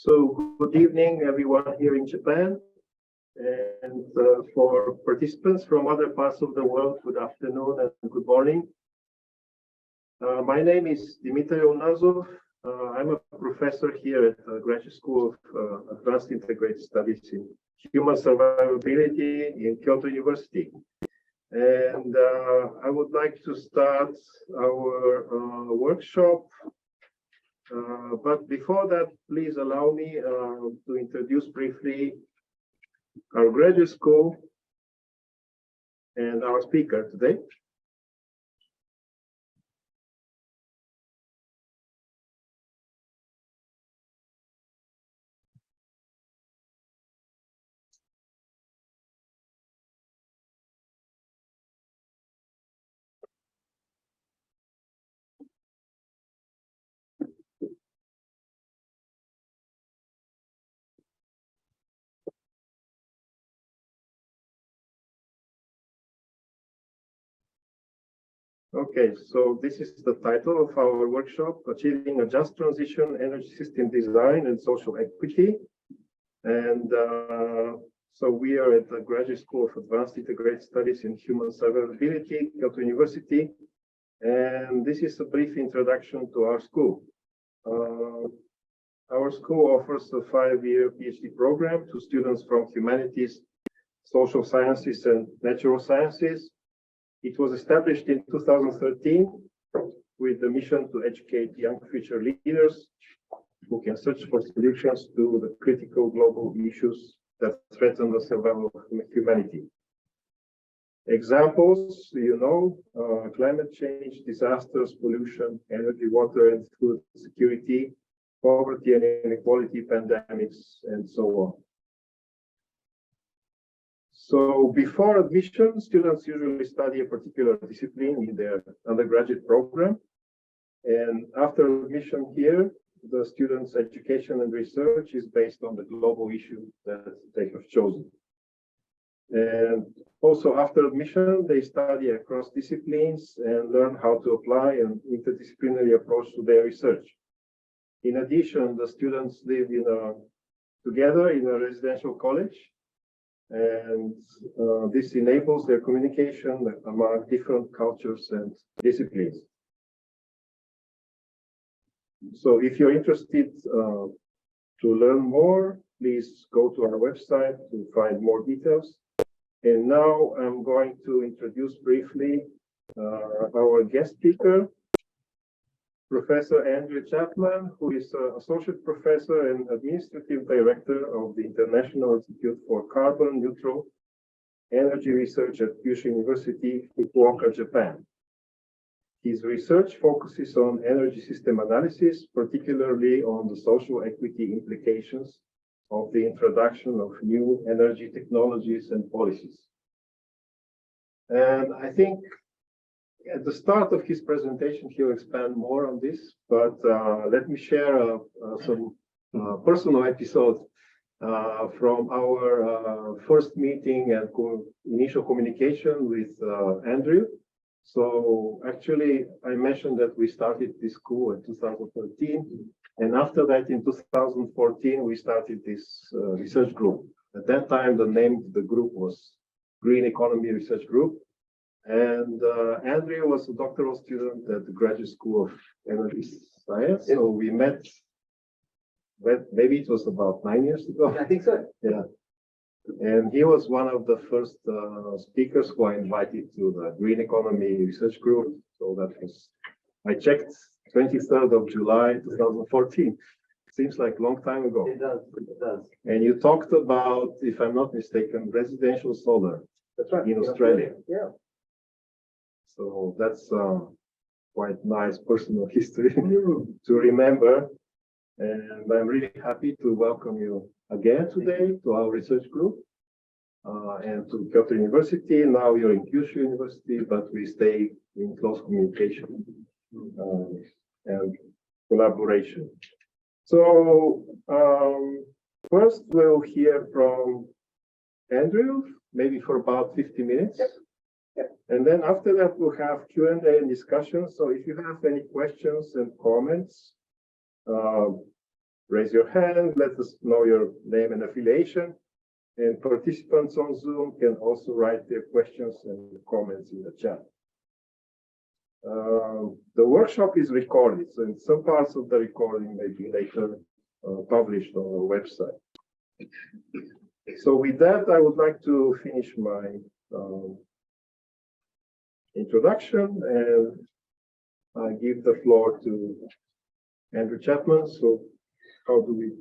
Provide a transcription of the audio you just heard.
So good evening, everyone here in Japan. And for participants from other parts of the world, good afternoon and good morning. My name is Dimiter Ialnazov. I'm a professor here at the Graduate School of Advanced Integrated Studies in Human Survivability in Kyoto University. And I would like to start our workshop. But before that, please allow me to introduce briefly our graduate school and our speaker today. Okay, so this is the title of our workshop, Achieving a Just Transition, Energy System Design and Social Equity. And so we are at the Graduate School of Advanced Integrated Studies in Human Survivability, Kyoto University. And this is a brief introduction to our school. Our school offers a 5-year PhD program to students from humanities, social sciences, and natural sciences. It was established in 2013 with the mission to educate young future leaders who can search for solutions to the critical global issues that threaten the survival of humanity. Examples, climate change, disasters, pollution, energy, water, and food security, poverty and inequality, pandemics, and so on. So before admission, students usually study a particular discipline in their undergraduate program. And after admission here, the students' education and research is based on the global issue that they have chosen. And also after admission, they study across disciplines and learn how to apply an interdisciplinary approach to their research. In addition, the students live together in a residential college. And this enables their communication among different cultures and disciplines. So if you're interested to learn more, please go to our website to find more details. And now I'm going to introduce briefly our guest speaker, Professor Andrew Chapman, who is Associate Professor and Administrative Director of the International Institute for Carbon Neutral Energy Research at Kyushu University, Fukuoka, Japan. His research focuses on energy system analysis, particularly on the social equity implications of the introduction of new energy technologies and policies. And I think at the start of his presentation, he'll expand more on this, but let me share some personal episodes from our first meeting and initial communication with Andrew. So actually, I mentioned that we started this school in 2013, and after that, in 2014, we started this research group. At that time, the name of the group was Green Economy Research Group. And Andrea was a doctoral student at the Graduate School of Energy Science. So we met, maybe it was about 9 years ago. I think so. Yeah. And he was one of the first speakers who I invited to the Green Economy Research Group. So that was, I checked, 23rd of July, 2014. Seems like a long time ago. It does. It does. And you talked about, if I'm not mistaken, residential solar. That's right. In Australia. Yeah. So that's quite nice personal history to remember. And I'm really happy to welcome you again today to our research group and to Kyoto University. Now you're in Kyushu University, but we stay in close communication and collaboration. So first we'll hear from Andrew, maybe for about 50 minutes. Yep. And then after that, we'll have Q&A and discussion. So if you have any questions and comments, raise your hand, let us know your name and affiliation. And participants on Zoom can also write their questions and comments in the chat. The workshop is recorded, so in some parts of the recording may be later published on our website. So with that, I would like to finish my introduction and give the floor to Andrew Chapman. So how do we